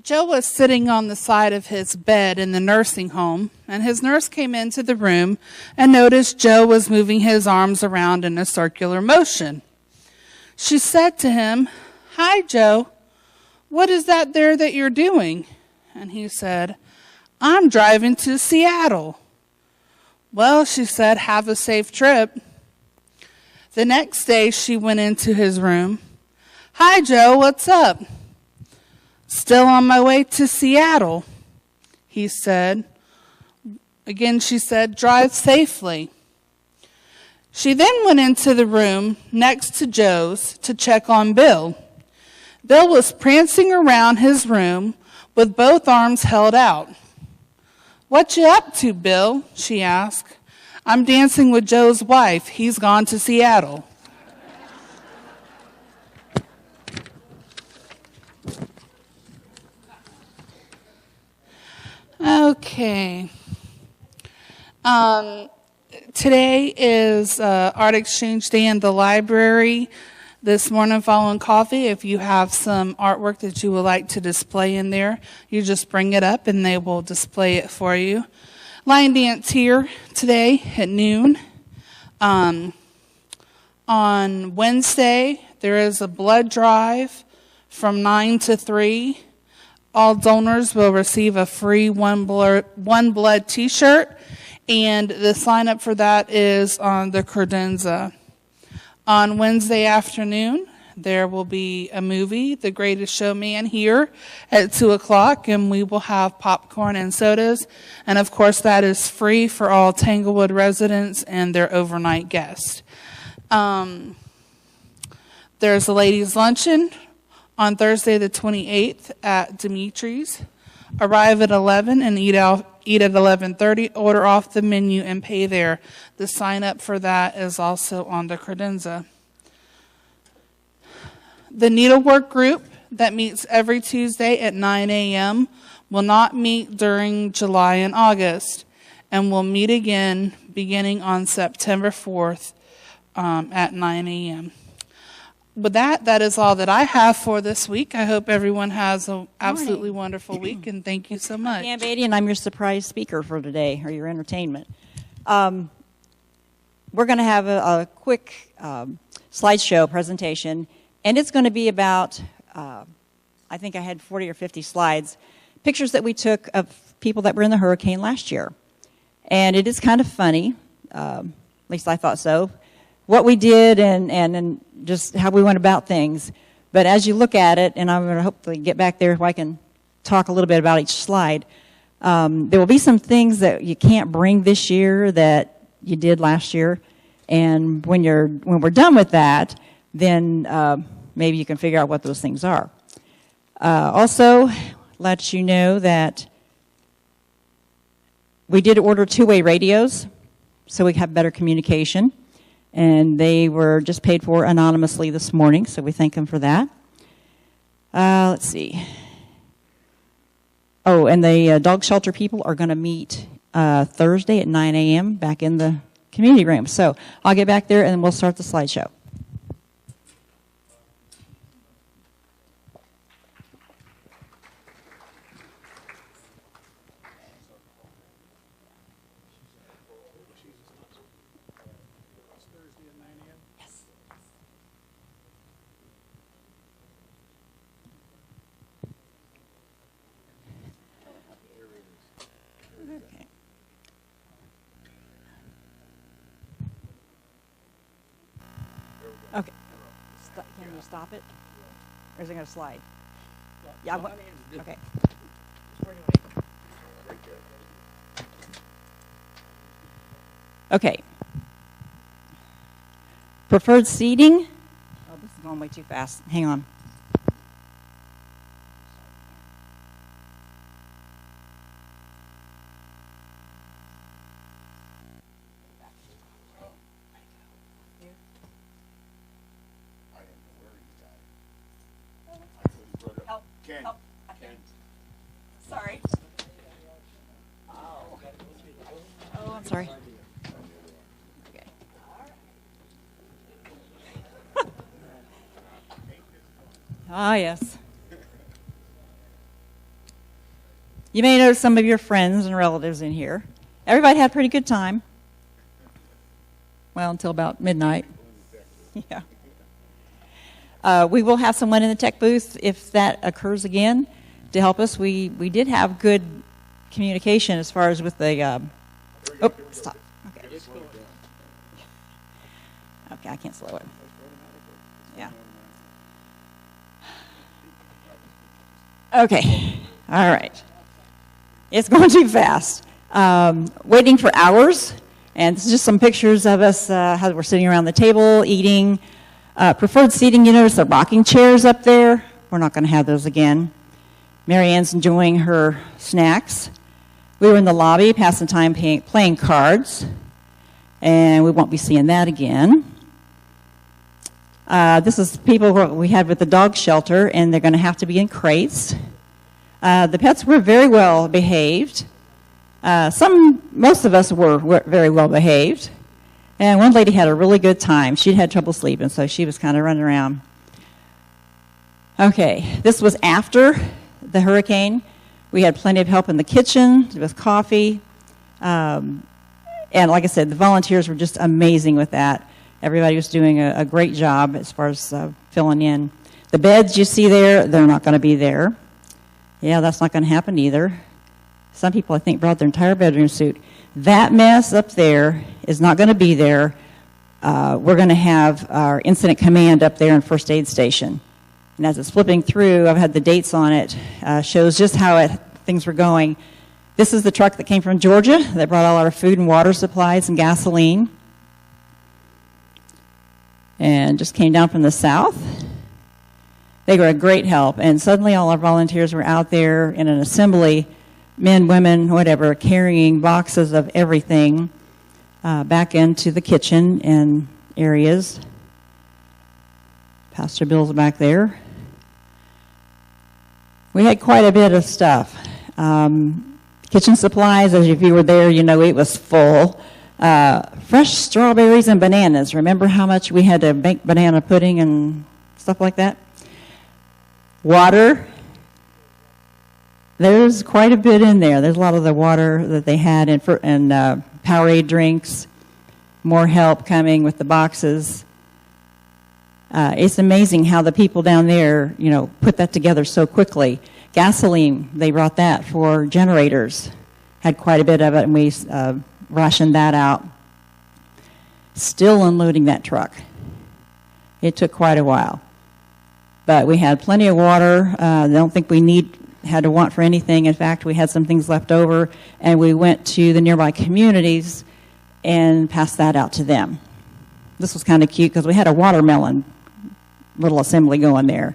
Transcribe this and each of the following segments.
Joe was sitting on the side of his bed in the nursing home, and his nurse came into the room and noticed Joe was moving his arms around in a circular motion. She said to him, "Hi, Joe. What is that there that you're doing?" And he said, "I'm driving to Seattle." "Well," she said, "have a safe trip." The next day, she went into his room. "Hi, Joe, what's up?" "Still on my way to Seattle," he said. Again, she said, "Drive safely." She then went into the room next to Joe's to check on Bill. Bill was prancing around his room with both arms held out. "What you up to, Bill?" she asked. "I'm dancing with Joe's wife. He's gone to Seattle." Okay. Today is Art Exchange Day in the library. This morning following coffee, if you have some artwork that you would like to display in there, you just bring it up and they will display it for you. Line dance here today at noon. On Wednesday, there is a blood drive from 9 to 3. All donors will receive a free One Blood t-shirt, and the sign up for that is on the credenza. On Wednesday afternoon, there will be a movie, The Greatest Showman, here at 2 o'clock, and we will have popcorn and sodas. And of course, that is free for all Tanglewood residents and their overnight guests. There's a ladies' luncheon on Thursday the 28th at Dimitri's. Arrive at 11 and eat at 11:30. Order off the menu and pay there. The sign up for that is also on the credenza. The needlework group that meets every Tuesday at 9 a.m. will not meet during July and August, and will meet again beginning on September 4th at 9 a.m. With that is all that I have for this week. I hope everyone has an absolutely wonderful week, and thank you so much. I'm Pam Beatty, and I'm your surprise speaker for today, or your entertainment. We're going to have a quick slideshow presentation, and it's going to be about, I think I had 40 or 50 slides, pictures that we took of people that were in the hurricane last year. And it is kind of funny, at least I thought so, what we did and just how we went about things. But as you look at it, and I'm going to hopefully get back there so I can talk a little bit about each slide, there will be some things that you can't bring this year that you did last year. And when we're done with that, then maybe you can figure out what those things are. Also, let you know that we did order two-way radios so we have better communication. And they were just paid for anonymously this morning, so we thank them for that. Let's see. Oh, and the dog shelter people are going to meet Thursday at 9 a.m. back in the community room. So I'll get back there, and we'll start the slideshow. Okay. Can you stop it? Or is it going to slide? Yeah. Okay. Okay. Preferred seating. Oh, this is going way too fast. Hang on. Sorry. Oh, I'm sorry. Okay. Ah, yes. You may notice some of your friends and relatives in here. Everybody had a pretty good time. Well, until about midnight. Yeah. We will have someone in the tech booth if that occurs again to help us. We did have good communication as far as with the... oh, stop. Okay. Okay, I can't slow it. Yeah. Okay. All right. It's going too fast. Waiting for hours. And this is just some pictures of us how we're sitting around the table eating. Preferred seating, you notice the rocking chairs up there. We're not going to have those again. Mary Ann's enjoying her snacks. We were in the lobby, passing time playing cards. And we won't be seeing that again. This is people we had with the dog shelter, and they're going to have to be in crates. The pets were very well behaved. Most of us were very well behaved. And one lady had a really good time. She'd had trouble sleeping, so she was kind of running around. Okay, this was after the hurricane. We had plenty of help in the kitchen with coffee. And like I said, the volunteers were just amazing with that. Everybody was doing a great job as far as filling in. The beds you see there, they're not going to be there. Yeah, that's not going to happen either. Some people, I think, brought their entire bedroom suit. That mess up there is not going to be there. We're going to have our incident command up there in First Aid Station. And as it's flipping through, I've had the dates on it, shows just how things were going. This is the truck that came from Georgia that brought all our food and water supplies and gasoline. And just came down from the south. They were a great help. And suddenly all our volunteers were out there in an assembly, men, women, whatever, carrying boxes of everything back into the kitchen and areas. Pastor Bill's back there. We had quite a bit of stuff. Kitchen supplies, as if you were there, you know it was full. Fresh strawberries and bananas. Remember how much we had to make banana pudding and stuff like that? Water. There's quite a bit in there. There's a lot of the water that they had and Powerade drinks. More help coming with the boxes. It's amazing how the people down there, put that together so quickly. Gasoline, they brought that for generators. Had quite a bit of it, and we rationed that out. Still unloading that truck. It took quite a while. But we had plenty of water. I don't think we had to want for anything. In fact, we had some things left over, and we went to the nearby communities and passed that out to them. This was kind of cute because we had a watermelon little assembly going there.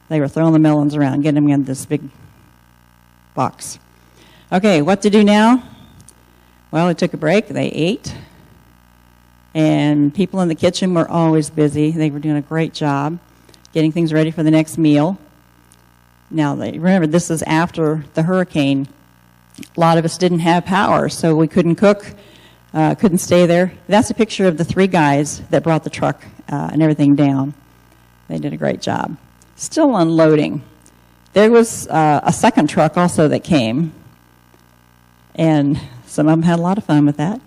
They were throwing the melons around, getting them in this big box. Okay, what to do now? Well, we took a break. They ate. And people in the kitchen were always busy. They were doing a great job getting things ready for the next meal. Now, remember, this is after the hurricane. A lot of us didn't have power, so we couldn't cook, couldn't stay there. That's a picture of the 3 guys that brought the truck and everything down. They did a great job. Still unloading. There was a second truck also that came, and some of them had a lot of fun with that.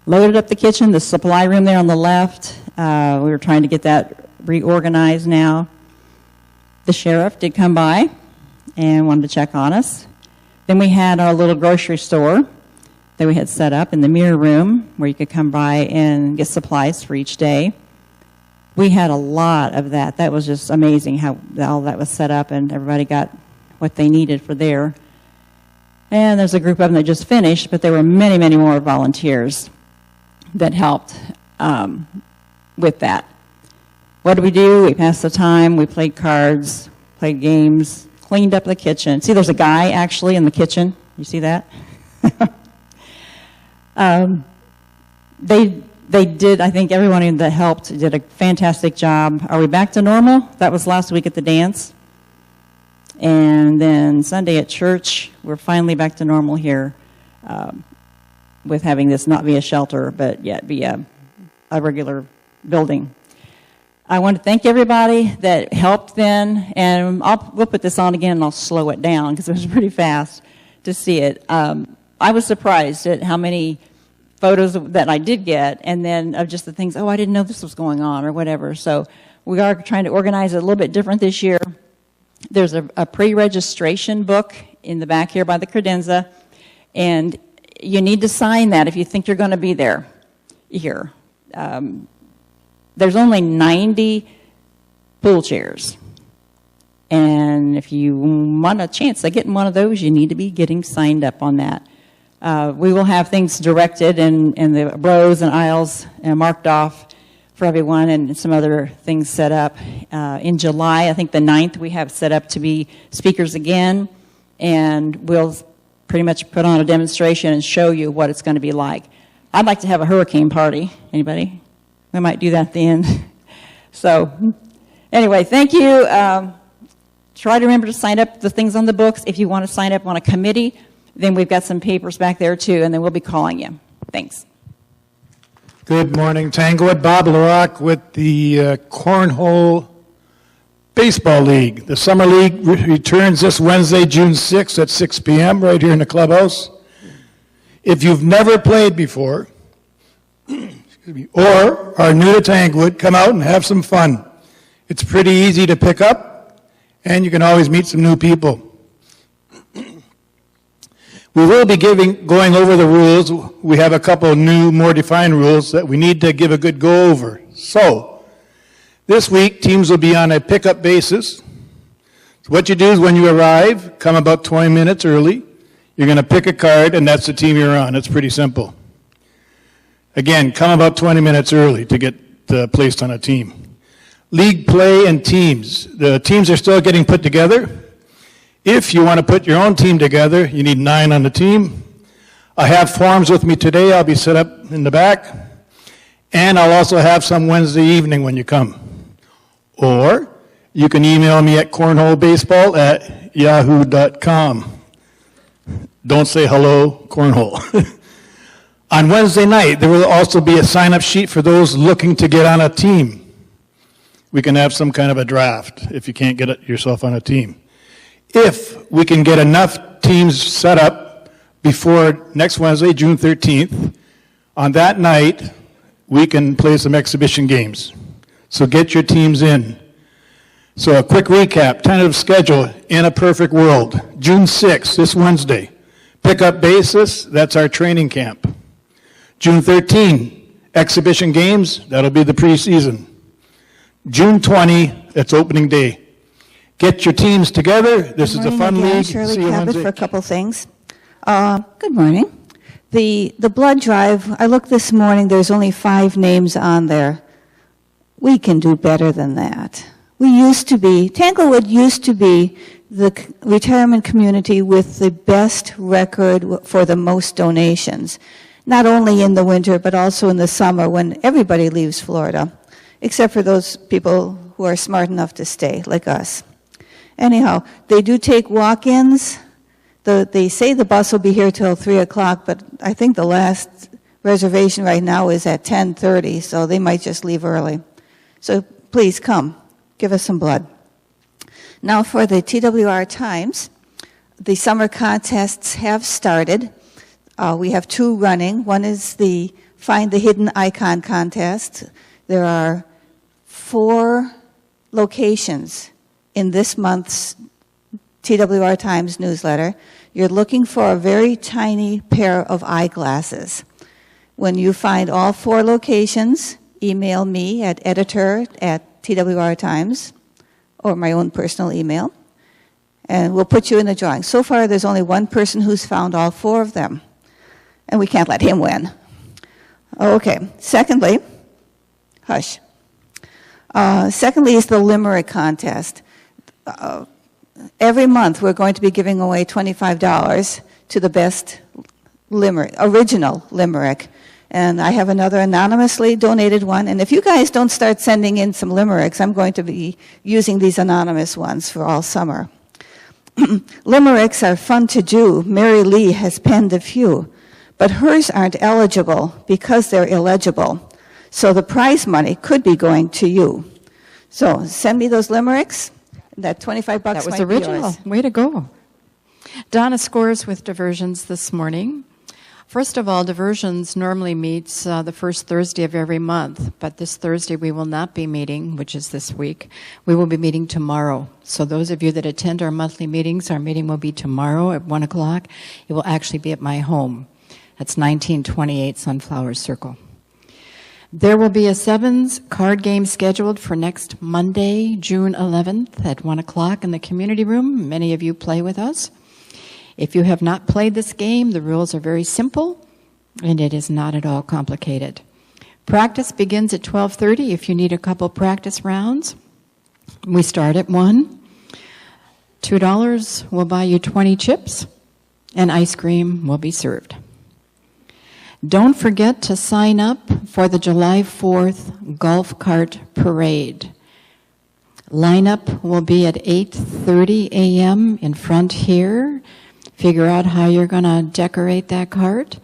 Loaded up the kitchen, the supply room there on the left. We were trying to get that reorganized now. The sheriff did come by and wanted to check on us. Then we had our little grocery store that we had set up in the mirror room where you could come by and get supplies for each day. We had a lot of that. That was just amazing how all that was set up and everybody got what they needed for there. And there's a group of them that just finished, but there were many, many more volunteers that helped with that. What did we do? We passed the time. We played cards, played games, cleaned up the kitchen. See, there's a guy actually in the kitchen. You see that? They did, I think everyone that helped did a fantastic job. Are we back to normal? That was last week at the dance. And then Sunday at church, we're finally back to normal here with having this not be a shelter, but yet be a regular building. I want to thank everybody that helped then, and we'll put this on again and I'll slow it down because it was pretty fast. to see it. I was surprised at how many photos that I did get, and then of just the things, oh, I didn't know this was going on, or whatever. So we are trying to organize it a little bit different this year. There's a pre-registration book in the back here by the credenza, and you need to sign that if you think you're going to be there here. There's only 90 pool chairs. And if you want a chance of getting one of those, you need to be getting signed up on that. We will have things directed and the rows and aisles marked off for everyone, and some other things set up. In July, I think the 9th, we have set up to be speakers again, and we'll pretty much put on a demonstration and show you what it's going to be like. I'd like to have a hurricane party. Anybody? We might do that at the end. So anyway, thank you. Try to remember to sign up the things on the books. If you want to sign up on a committee, then we've got some papers back there too, and then we'll be calling you. Thanks. Good morning, Tanglewood. Bob LaRock with the Cornhole Baseball League. The Summer League returns this Wednesday, June 6th at 6 p.m. right here in the clubhouse. If you've never played before, or are new to Tanglewood, come out and have some fun. It's pretty easy to pick up, and you can always meet some new people. We will be going over the rules. We have a couple of new, more defined rules that we need to give a good go over. So, this week, teams will be on a pickup basis. So what you do is when you arrive, come about 20 minutes early. You're going to pick a card, and that's the team you're on. It's pretty simple. Again, come about 20 minutes early to get placed on a team. League play and teams. The teams are still getting put together. If you want to put your own team together, you need 9 on the team. I have forms with me today. I'll be set up in the back. And I'll also have some Wednesday evening when you come. Or you can email me at cornholebaseball@yahoo.com. Don't say hello, cornhole. On Wednesday night, there will also be a sign-up sheet for those looking to get on a team. We can have some kind of a draft if you can't get yourself on a team. If we can get enough teams set up before next Wednesday, June 13th, on that night, we can play some exhibition games. So get your teams in. So a quick recap, tentative schedule in a perfect world. June 6th, this Wednesday. Pickup basis, that's our training camp. June 13th, exhibition games, that'll be the preseason. June 20, that's opening day. Get your teams together. This is a fun again, league. Shirley See you Cabot Wednesday. for a couple things. Good morning. The blood drive, I looked this morning, there's only 5 names on there. We can do better than that. Tanglewood used to be the retirement community with the best record for the most donations, not only in the winter, but also in the summer when everybody leaves Florida, except for those people who are smart enough to stay, like us. Anyhow, they do take walk-ins. They say the bus will be here till 3 o'clock, but I think the last reservation right now is at 10:30, so they might just leave early. So please come, give us some blood. Now for the TWR Times, the summer contests have started. We have 2 running. One is the Find the Hidden Icon contest. There are 4 locations in this month's TWR Times newsletter. You're looking for a very tiny pair of eyeglasses. When you find all 4 locations, email me at editor@TWR Times or my own personal email, and we'll put you in the drawing. So far, there's only one person who's found all 4 of them, and we can't let him win. Okay. Secondly, hush. Secondly is the Limerick contest. Every month we're going to be giving away $25 to the best limerick, original limerick. And I have another anonymously donated one. And if you guys don't start sending in some limericks, I'm going to be using these anonymous ones for all summer. Limericks are fun to do. Mary Lee has penned a few. But hers aren't eligible because they're illegible. So the prize money could be going to you. So send me those limericks. That $25 That was might be original. yours. Way to go. Donna Scores with Diversions this morning. First of all, Diversions normally meets the first Thursday of every month, but this Thursday we will not be meeting, which is this week. We will be meeting tomorrow. So those of you that attend our monthly meetings, our meeting will be tomorrow at 1 o'clock. It will actually be at my home. That's 1928 Sunflower Circle. There will be a sevens card game scheduled for next Monday, June 11th at 1 o'clock in the community room. Many of you play with us. If you have not played this game, the rules are very simple, and it is not at all complicated. Practice begins at 12:30 if you need a couple practice rounds. We start at 1. $2 will buy you 20 chips, and ice cream will be served. Don't forget to sign up for the July 4th Golf Cart Parade. Lineup will be at 8:30 a.m. in front here. Figure out how you're going to decorate that cart.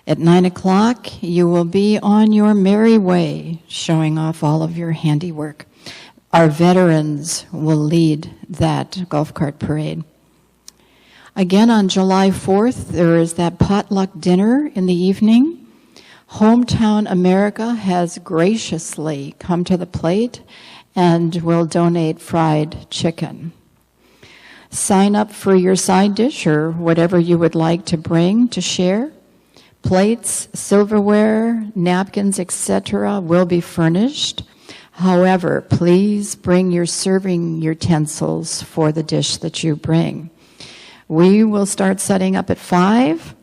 At 9 o'clock, you will be on your merry way, showing off all of your handiwork. Our veterans will lead that golf cart parade. Again, on July 4th, there is that potluck dinner in the evening. Hometown America has graciously come to the plate and will donate fried chicken. Sign up for your side dish or whatever you would like to bring to share. Plates, silverware, napkins, etc. will be furnished. However, please bring your serving utensils for the dish that you bring. We will start setting up at 5,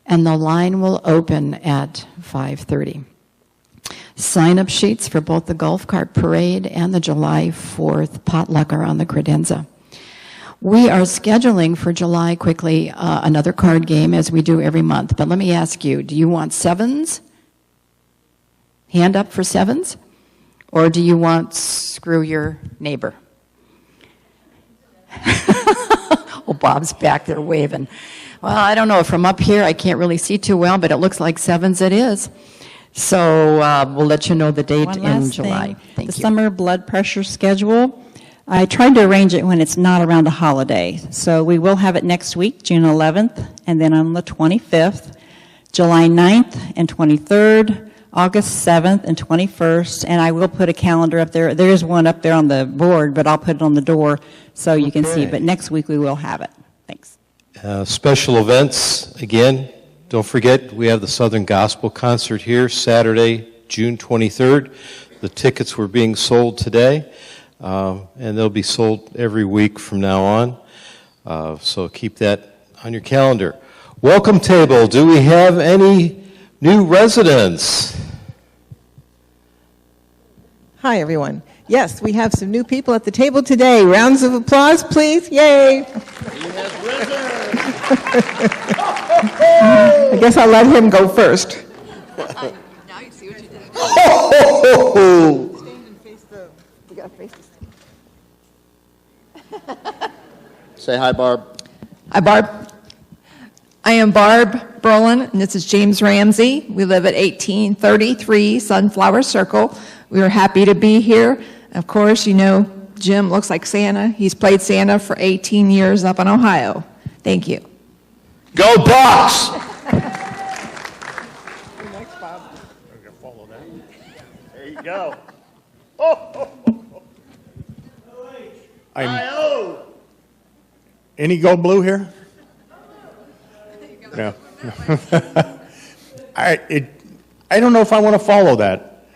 and the line will open at 5:30. Sign-up sheets for both the golf cart parade and the July 4th potluck are on the credenza. We are scheduling for July quickly another card game as we do every month. But let me ask you, do you want sevens? Hand up for sevens? Or do you want screw your neighbor? Oh, Bob's back there waving. Well, I don't know. From up here, I can't really see too well, but it looks like sevens it is. So we'll let you know the date One in last July. thing, Thank the you. summer blood pressure schedule. I tried to arrange it when it's not around a holiday. So we will have it next week, June 11th, and then on the 25th, July 9th and 23rd, August 7th and 21st, and I will put a calendar up there. There is one up there on the board, but I'll put it on the door so you can see. Okay. But next week we will have it. Thanks. Special events, again, don't forget, we have the Southern Gospel Concert here Saturday, June 23rd. The tickets were being sold today, and they'll be sold every week from now on. So keep that on your calendar. Welcome table. Do we have any new residents? Hi, everyone. Yes, we have some new people at the table today. Rounds of applause, please. Yay. I guess I'll let him go first. Now you see what you did. Oh! Stand and face the... We got to face the... Say hi, Barb. Hi, Barb. I am Barb Brolin, and this is James Ramsey. We live at 1833 Sunflower Circle. We are happy to be here. Of course, you know Jim looks like Santa. He's played Santa for 18 years up in Ohio. Thank you. Go Bucks! There you go. Any Go Blue here? No. I don't know if I want to follow that.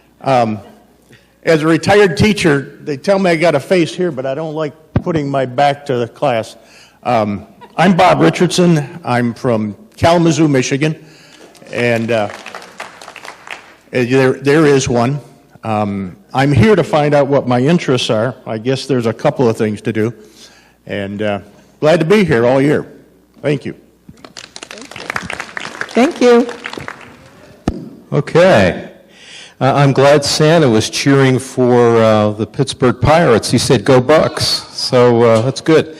As a retired teacher, they tell me I got a face here, but I don't like putting my back to the class. I'm Bob Richardson. I'm from Kalamazoo, Michigan, and there is one. I'm here to find out what my interests are. I guess there's a couple of things to do, and glad to be here all year. Thank you. Thank you. Okay. I'm glad Santa was cheering for the Pittsburgh Pirates. He said, "Go Bucks." So that's good.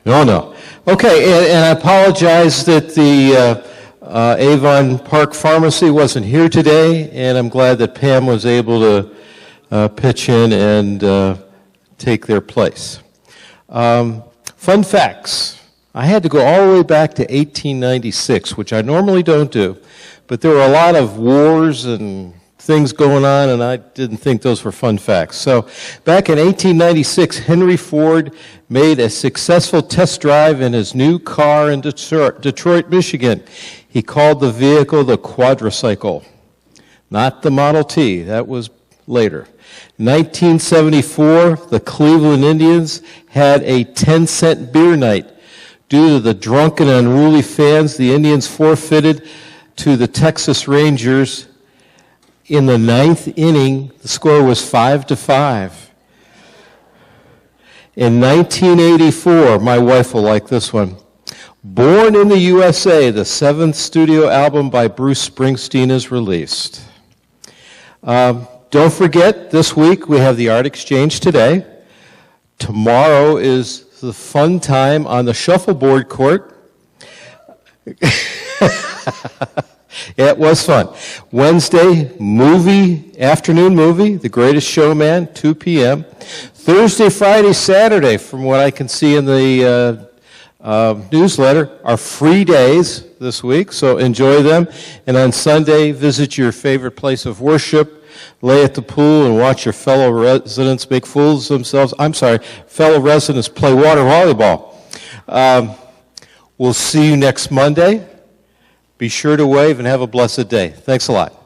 No. Okay, and I apologize that the Avon Park Pharmacy wasn't here today, and I'm glad that Pam was able to pitch in and take their place. Fun facts. I had to go all the way back to 1896, which I normally don't do, but there were a lot of wars and things going on, and I didn't think those were fun facts. So back in 1896, Henry Ford made a successful test drive in his new car in Detroit, Michigan. He called the vehicle the quadricycle, not the Model T. That was later. 1974, the Cleveland Indians had a 10-cent beer night. Due to the drunken and unruly fans, the Indians forfeited to the Texas Rangers. In the 9th inning, the score was 5-5. In 1984, my wife will like this one. Born in the USA, the 7th studio album by Bruce Springsteen is released. Don't forget, this week we have the art exchange today. Tomorrow is the fun time on the shuffleboard court. Yeah, it was fun. Wednesday, afternoon movie, The Greatest Showman, 2 p.m. Thursday, Friday, Saturday, from what I can see in the newsletter, are free days this week, so enjoy them. And on Sunday, visit your favorite place of worship, lay at the pool, and watch your fellow residents make fools of themselves. Fellow residents play water volleyball. We'll see you next Monday. Be sure to wave and have a blessed day. Thanks a lot.